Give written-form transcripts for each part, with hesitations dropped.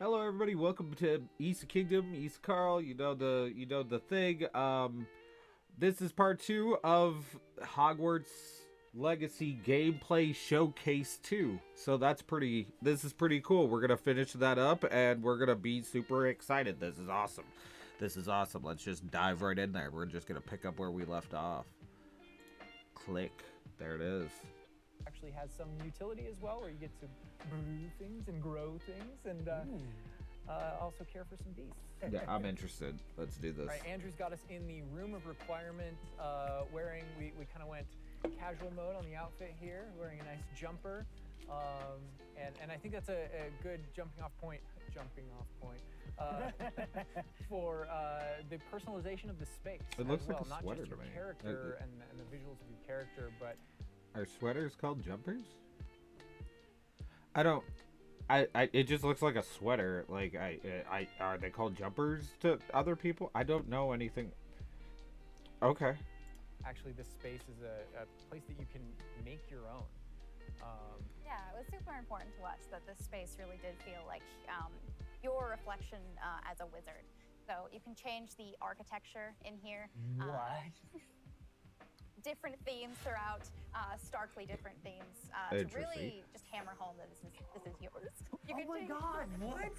Hello, everybody. Welcome to Isekingdom, Carl. You know the thing. This is part two of Hogwarts Legacy Gameplay Showcase 2. So that's pretty. This is pretty cool. We're gonna finish that up, and we're gonna be super excited. This is awesome. This is awesome. Let's just dive right in there. We're just gonna pick up where we left off. Click. There it is. Actually has some utility as well, where you get to brew things and grow things, and also care for some beasts. Yeah, I'm interested. Let's do this. All right, Andrew's got us in the room of requirement, wearing, we kind of went casual mode on the outfit here, wearing a nice jumper, and I think that's a good jumping off point for the personalization of the space. It looks as like well. a sweater Not just your to me. character and the visuals of your character, but Are sweaters called jumpers? I don't. It just looks like a sweater. Like are they called jumpers to other people? I don't know anything. Okay. actually this space is a place that you can make your own. Yeah, it was super important to us that this space really did feel like your reflection as a wizard. So you can change the architecture in here. What? Different themes throughout, starkly different themes, to Interesting. really just hammer home that this is yours. You Oh can my change- God! What?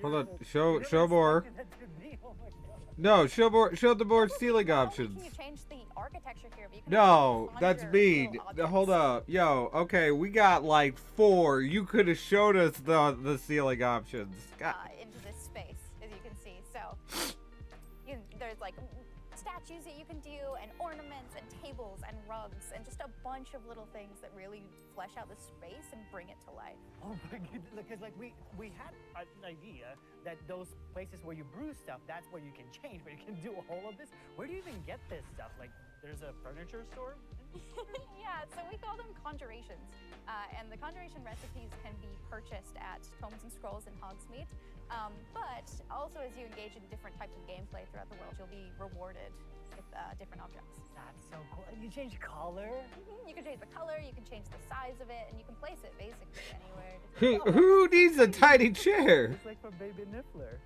Hold on. Beautiful. Show You show never more. expected that to be. Oh my God. No, show more. Show the more Not only ceiling can options. you change the architecture here, but you can No, also that's conjure mean. little objects. Hold up, yo. Okay, we got like 4. You could have showed us the ceiling options. God. Into this space, as you can see. So there's like statues that you can do, and ornaments, and tables, and rugs, and just a bunch of little things that really flesh out the space and bring it to life. Oh my God! Because like we had an idea that those places where you brew stuff, that's where you can change, but you can do all of this. Where do you even get this stuff? Like, there's a furniture store. Yeah, so we call them conjurations, and the conjuration recipes can be purchased at Tomes and Scrolls in Hogsmeade. But also, as you engage in different types of gameplay throughout the world, you'll be rewarded with different objects. That's so cool. And you change color. You can change the color, you can change the size of it, and you can place it basically anywhere. Who needs a tiny chair? It's like for Baby Niffler.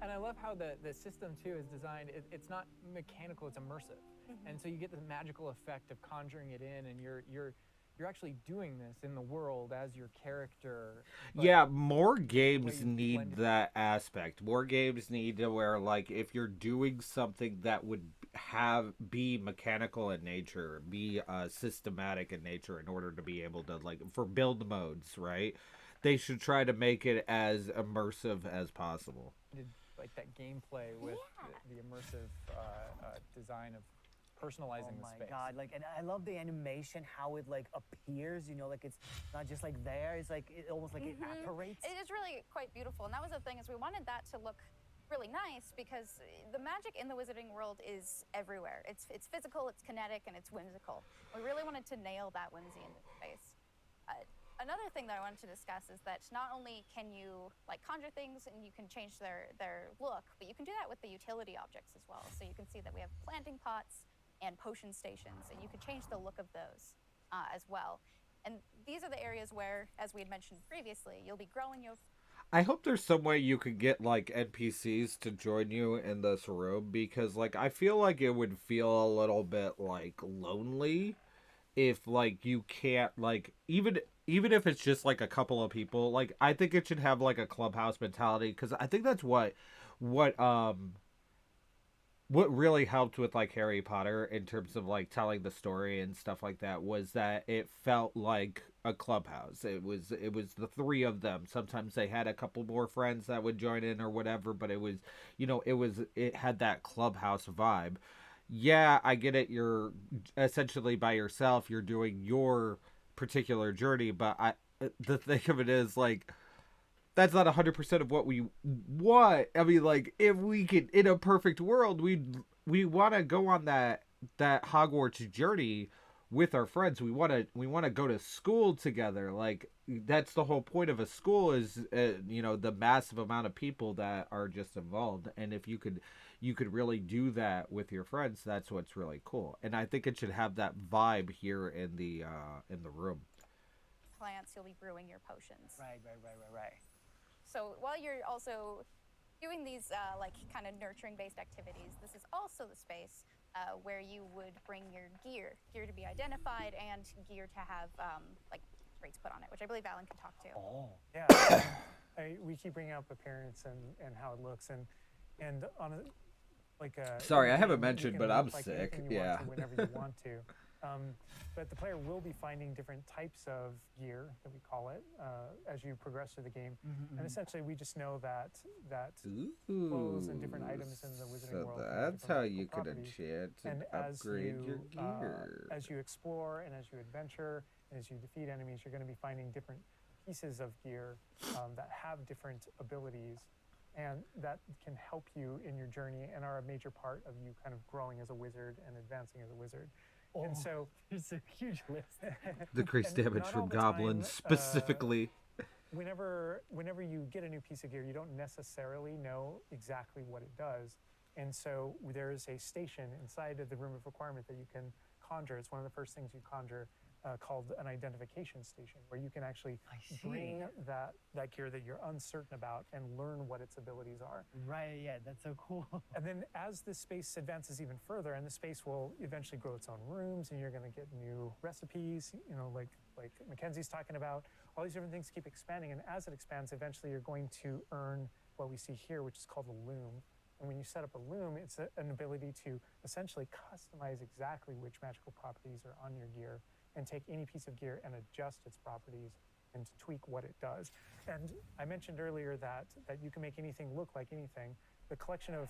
And I love how the system too is designed. It's not mechanical; it's immersive, and so you get the magical effect of conjuring it in, and you're actually doing this in the world as your character. but Yeah, more games you need blend it. that aspect. More games need to where, like, if you're doing something that would be mechanical in nature, be systematic in nature, in order to be able to, like, for build modes, right? They should try to make it as immersive as possible. Did like that gameplay with the immersive design of personalizing Oh the my space. God! Like, and I love the animation, how it like appears. You know, like it's not just like there. It's like it almost like it apparates. It is really quite beautiful, and that was the thing, is we wanted that to look really nice, because the magic in the Wizarding World is everywhere. It's physical, it's kinetic, and it's whimsical. We really wanted to nail that whimsy into the space. Another thing that I wanted to discuss is that not only can you like conjure things and you can change their look, but you can do that with the utility objects as well. So you can see that we have planting pots and potion stations, and you can change the look of those as well. And these are the areas where, as we had mentioned previously, you'll be growing your I hope there's some way you could get, like, NPCs to join you in this room, because, like, I feel like it would feel a little bit, like, lonely if, like, you can't, like, even if it's just like a couple of people. Like, I think it should have like a clubhouse mentality, because I think that's what what really helped with like Harry Potter in terms of like telling the story and stuff like that, was that it felt like a clubhouse. It was the 3 of them. Sometimes they had a couple more friends that would join in or whatever, but it was, it had that clubhouse vibe. Yeah, I get it. You're essentially by yourself. You're doing your particular journey, but the thing of it is, like, that's not 100% of what we want. I mean, like, if we could, in a perfect world, we want to go on that Hogwarts journey with our friends. We want to go to school together. Like, that's the whole point of a school, is the massive amount of people that are just involved. And if you could really do that with your friends, that's what's really cool. And I think it should have that vibe here in the room. plants, you'll be brewing your potions. Right. So while you're also doing these like kind of nurturing-based activities, this is also the space where you would bring your gear to be identified, and gear to have like traits put on it, which I believe Alan can talk to. Oh. Yeah, we keep bringing up appearance and how it looks, and on a like a. Sorry, I game, haven't you mentioned, can but look I'm like sick. anything you Yeah. want to whenever you want to. But the player will be finding different types of gear, that we call it, as you progress through the game. And essentially, we just know that clothes and different items in the Wizarding World So can have that's different how magical you can properties. enchant and as upgrade your you, gear. as you explore and as you adventure and as you defeat enemies, you're going to be finding different pieces of gear that have different abilities, and that can help you in your journey and are a major part of you kind of growing as a wizard and advancing as a wizard. And so there's a huge list. Decrease and damage not from all the goblins time, specifically. whenever you get a new piece of gear, you don't necessarily know exactly what it does. And so there's a station inside of the Room of Requirement that you can conjure. It's one of the first things you conjure, called an identification station, where you can actually bring that gear that you're uncertain about and learn what its abilities are. Right, yeah, that's so cool. And then as this space advances even further, and the space will eventually grow its own rooms, and you're going to get new recipes, like Mekenzy's talking about, all these different things keep expanding. And as it expands, eventually you're going to earn what we see here, which is called a loom. And when you set up a loom, it's an ability to essentially customize exactly which magical properties are on your gear, and take any piece of gear and adjust its properties and to tweak what it does. And I mentioned earlier that you can make anything look like anything. The collection of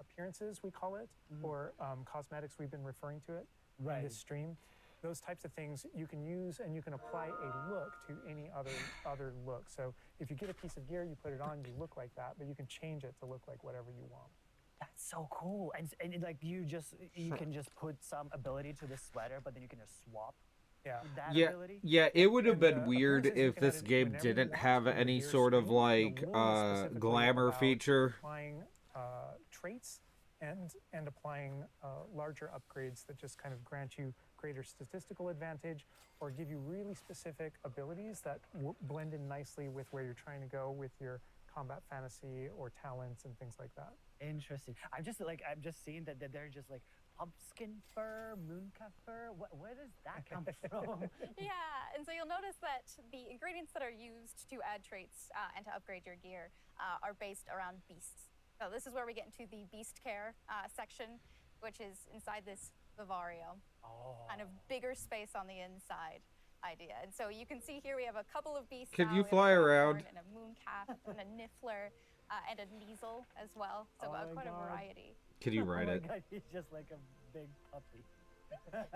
appearances, we call it, or cosmetics, we've been referring to it in this stream. Those types of things you can use, and you can apply a look to any other look. So if you get a piece of gear, you put it on, you look like that, but you can change it to look like whatever you want. That's so cool. And like you can just put some ability to this sweater, but then you can just swap that ability. Yeah, it would have been And, weird appearances, you if can add this it game whenever you didn't want have to in the any gear sort of stream. like The loom is specifically glamour about feature. Applying traits and applying larger upgrades that just kind of grant you greater statistical advantage, or give you really specific abilities that blend in nicely with where you're trying to go with your combat fantasy or talents and things like that. Interesting. I'm just seeing that they're just like pumpkin fur, mooncalf fur. Where does that come from? Yeah, and so you'll notice that the ingredients that are used to add traits and to upgrade your gear are based around beasts. So this is where we get into the beast care section, which is inside this vivario. Kind of bigger space on the inside idea. And so you can see here we have a couple of beasts. Can now. you We have a fly around? unicorn and a mooncalf and a niffler and a Kneasel as well. So quite a variety. Can you ride it? Oh my god, he's just like a big puppy.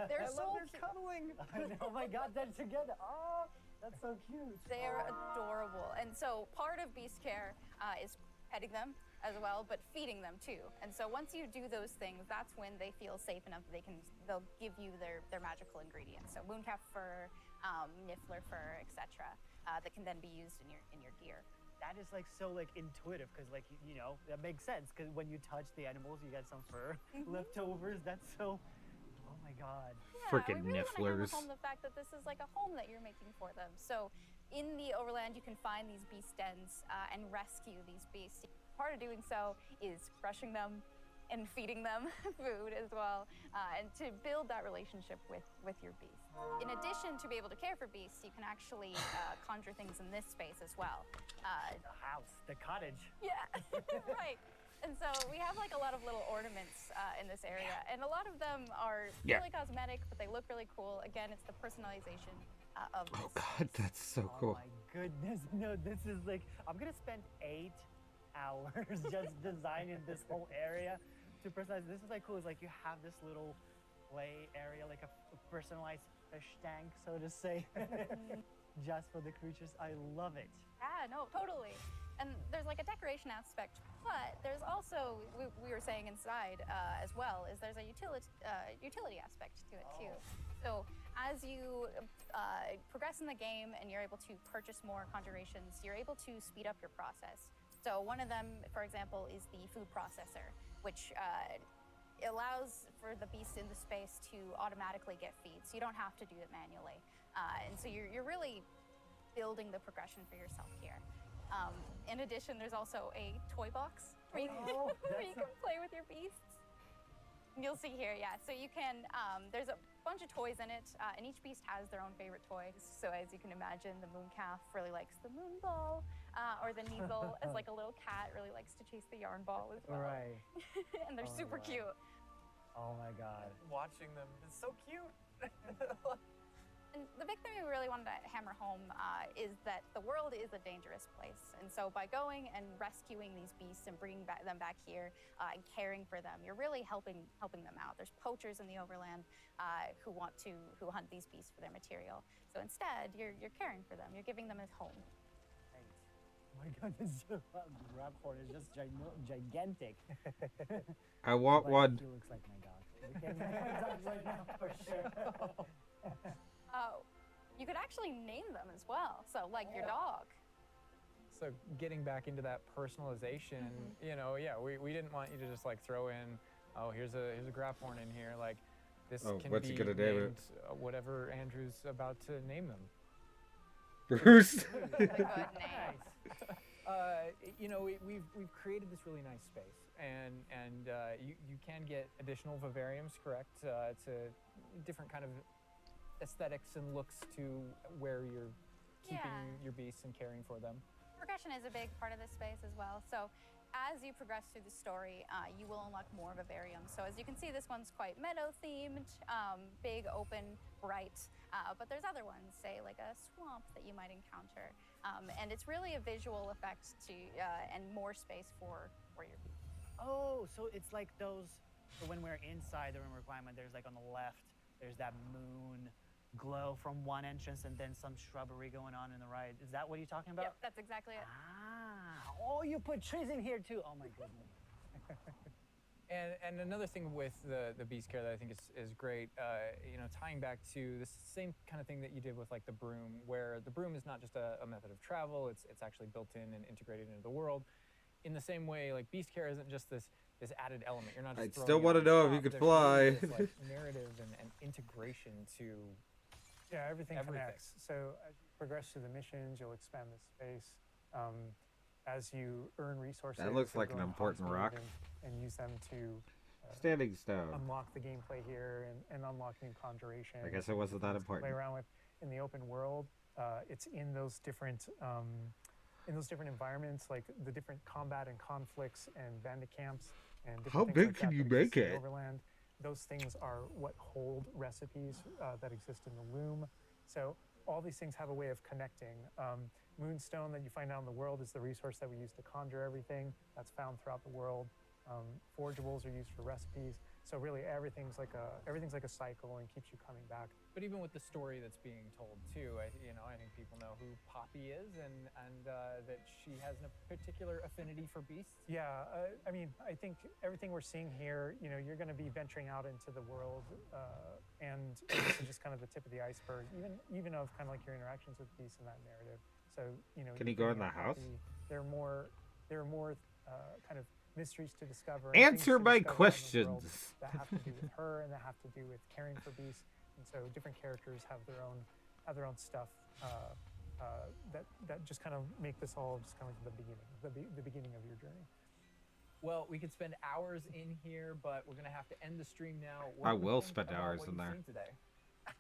They're I so love their cuddling. I know, oh my god, they're together. Oh, that's so cute. They're adorable. And so part of beast care is petting them as well, but feeding them too. And so once you do those things, that's when they feel safe enough that they'll give you their magical ingredients. So mooncalf fur, niffler fur, etc. That can then be used in your gear. That is like so like intuitive, because like that makes sense, because when you touch the animals you get some fur leftovers. That's so, oh my god. Yeah, Freaking we really nifflers. want to hammer home the fact that this is like a home that you're making for them. So in the overland you can find these beast dens and rescue these beasts. Part of doing so is brushing them and feeding them food as well, and to build that relationship with your beast. In addition to be able to care for beasts, you can actually conjure things in this space as well. The house, the cottage. Yeah, right. And so we have like a lot of little ornaments in this area, and a lot of them are really cosmetic, but they look really cool. Again, it's the personalization of this. Oh god, that's so cool. Oh my goodness, no, this is like, I'm gonna spend 8 hours just designing this whole area to personalize. This is like cool. It's like you have this little play area, like a personalized fish tank, so to say, just for the creatures. I love it. Yeah, no, totally. And there's like a decoration aspect, but there's also, we were saying inside as well, is there's a utility aspect to it too. So as you progress in the game and you're able to purchase more conjurations, you're able to speed up your process. So one of them, for example, is the food processor, which it allows for the beasts in the space to automatically get feed, so you don't have to do it manually. And so you're really building the progression for yourself here. In addition, there's also a toy box where where you can play with your beasts. You'll see here, yeah. So you can, there's a bunch of toys in it, and each beast has their own favorite toy. So as you can imagine, the moon calf really likes the moon ball, or the Neasel, as like a little cat, really likes to chase the yarn ball as well. Right. And they're super cute. Oh my God. Watching them, it's so cute. And the big thing we really wanted to hammer home is that the world is a dangerous place. And so by going and rescuing these beasts and bringing them back here and caring for them, you're really helping them out. There's poachers in the overland who hunt these beasts for their material. So instead, you're caring for them. You're giving them a home. Right. Oh my God, this Raphorn is just gigantic. I want one. He looks like my dog. Looking at my dog right now for sure. You could actually name them as well. So like your dog. So getting back into that personalization, you know, yeah, we didn't want you to just like throw in, oh, here's a Graphorn in here. Like this can what's be he gonna name named whatever Andrew's about to name them. Bruce. That's a good name. You know, we've created this really nice space, and you can get additional vivariums, correct, to different kind of aesthetics and looks to where you're keeping your beasts and caring for them. Progression is a big part of this space as well. So as you progress through the story, you will unlock more vivariums. So as you can see, this one's quite meadow themed, big, open, bright. But there's other ones, say like a swamp that you might encounter. And it's really a visual effect and more space for your beasts. Oh, so it's like those, so when we're inside the room requirement, there's like on the left, there's that moon glow from one entrance and then some shrubbery going on in the right. Is that what you're talking about? Yep, that's exactly it. Ah, oh, you put trees in here too. Oh my goodness. And another thing with the beast care that I think is great, you know, tying back to the same kind of thing that you did with like the broom, where the broom is not just a method of travel, it's actually built in and integrated into the world. In the same way, like beast care isn't just this added element. You're not just I'd throwing still it want to on know top. if you could There's fly. really this, like, narrative and integration to Yeah, everything everything. connects. So as you progress through the missions, you'll expand the space. As you earn resources, That looks you'll like go an in important Hogsmeade rock. and use them to Standing stone. unlock the gameplay here and unlock new conjuration. I guess it wasn't that Play important. around with in the open world. It's in those different environments, like the different combat and conflicts and bandit camps and different How things big like can that you that exist make in the it? Overland. Those things are what hold recipes that exist in the loom. So all these things have a way of connecting. Moonstone that you find out in the world is the resource that we use to conjure everything. That's found throughout the world. Forgeables are used for recipes. So really, everything's like a cycle and keeps you coming back. But even with the story that's being told too, I think people know who Poppy is and that she has a particular affinity for beasts. Yeah, I mean, I think everything we're seeing here, you know, you're going to be venturing out into the world, and this is just kind of the tip of the iceberg, even of kind of like your interactions with beasts in that narrative. So, you know, Can you're he go in bringing the up house? Poppy. There are more kind of mysteries to discover. and Answer things to my discover around the world questions. that have to do with her and that have to do with caring for beasts. And so different characters have their own stuff that just kind of make this all just kind of like the beginning of your journey. Well, we could spend hours in here, but we're gonna have to end the stream now. I What do you will think spend about hours what in you've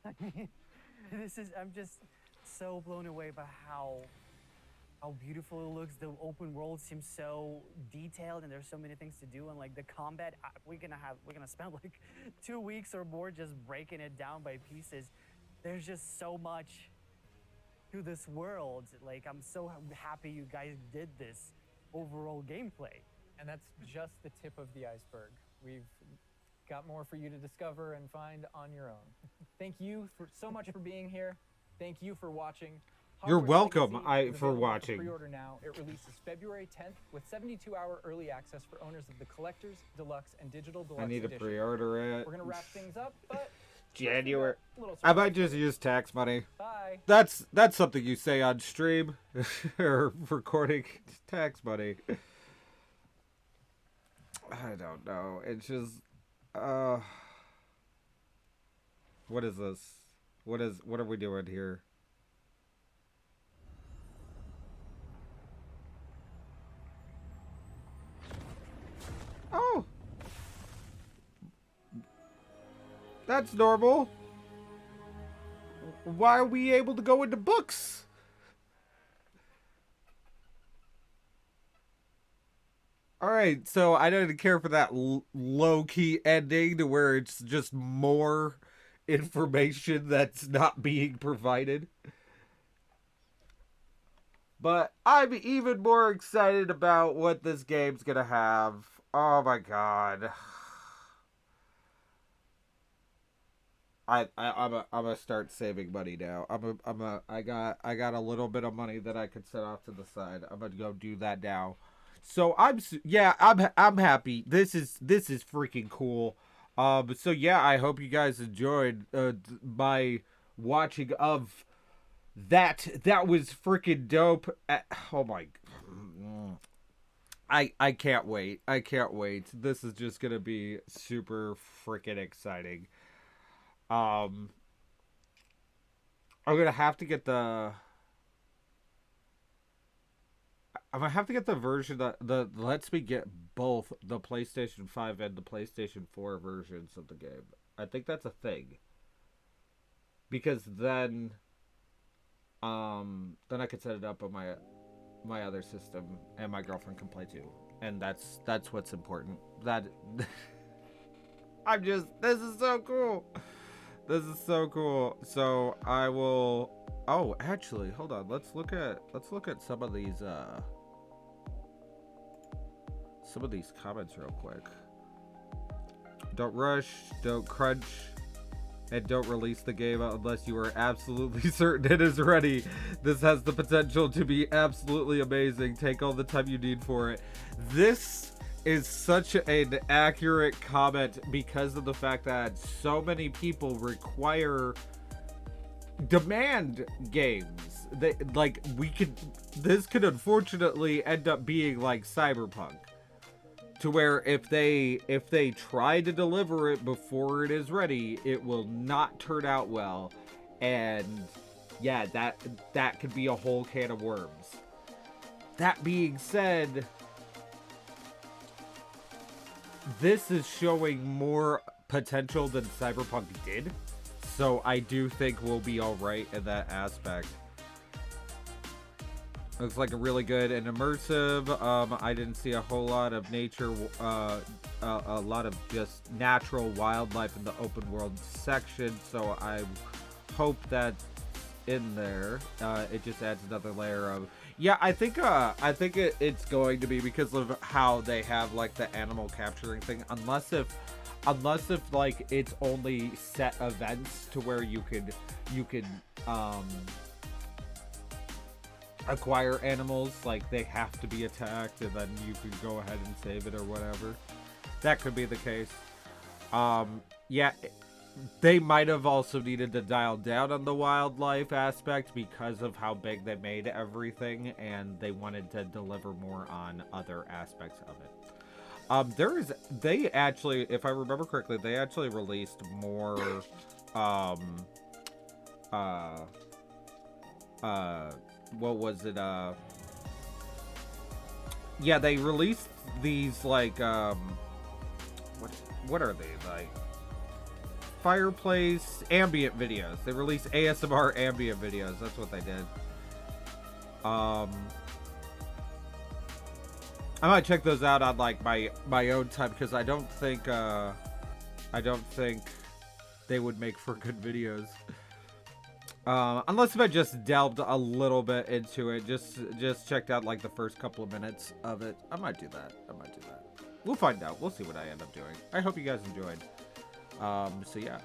there. seen today? I'm just so blown away by how beautiful it looks. The open world seems so detailed, and there's so many things to do. And like the combat, we're gonna spend like 2 weeks or more just breaking it down by pieces. There's just so much to this world. Like I'm so happy you guys did this overall gameplay. And that's just the tip of the iceberg. We've got more for you to discover and find on your own. Thank you so much for being here. Thank you for watching. You're Hogwarts welcome, Legacy is for available to watching. Pre-order now. It releases February 10th with 72-hour early access for owners of the Collector's, Deluxe, and Digital Deluxe I need to edition. pre-order it. We're gonna wrap things up, but January. a little I might just use tax money. Bye. That's something you say on stream or recording. Tax money. I don't know. It's just What is this? What are we doing here? Oh! That's normal. Why are we able to go into books? Alright, so I didn't care for that low-key ending to where it's just more information that's not being provided. But I'm even more excited about what this game's gonna have. Oh my god. I'm gonna start saving money now. I got a little bit of money that I could set off to the side. I'm gonna go do that now. So I'm happy. This is freaking cool. So yeah, I hope you guys enjoyed my watching of that. That was freaking dope. Oh my, I can't wait. I can't wait. This is just gonna be super freaking exciting. I'm gonna have to get the. I'm gonna have to get the version that lets me get both the PlayStation 5 and the PlayStation 4 versions of the game. I think that's a thing. Because then I could set it up on my other system and my girlfriend can play too. And that's what's important. That this is so cool. This is so cool. So I will. Oh, actually, hold on. Let's look at some of these comments real quick. Don't rush, don't crunch, and don't release the game unless you are absolutely certain it is ready. This has the potential to be absolutely amazing. Take all the time you need for it. This is such an accurate comment because of the fact that so many people demand games. This could unfortunately end up being like Cyberpunk, to where if they try to deliver it before it is ready, it will not turn out well. And yeah, that could be a whole can of worms. That being said, this is showing more potential than Cyberpunk did. So I do think we'll be alright in that aspect. Looks like a really good and immersive. I didn't see a whole lot of nature, a lot of just natural wildlife in the open world section. So I hope that's in there. It just adds another layer of. Yeah, I think it's going to be because of how they have like the animal capturing thing. Unless if like it's only set events to where you could acquire animals, like they have to be attacked and then you could go ahead and save it or whatever. That could be the case. Yeah, they might have also needed to dial down on the wildlife aspect because of how big they made everything, and they wanted to deliver more on other aspects of it. They actually, if I remember correctly, they actually released more, what was it, yeah, they released these, like, what are they, like, fireplace ambient videos. They released ASMR ambient videos, that's what they did. I might check those out on, like, my own time, because I don't think they would make for good videos. Unless if I just delved a little bit into it, just checked out like the first couple of minutes of it. I might do that. We'll find out. We'll see what I end up doing. I hope you guys enjoyed. So yeah.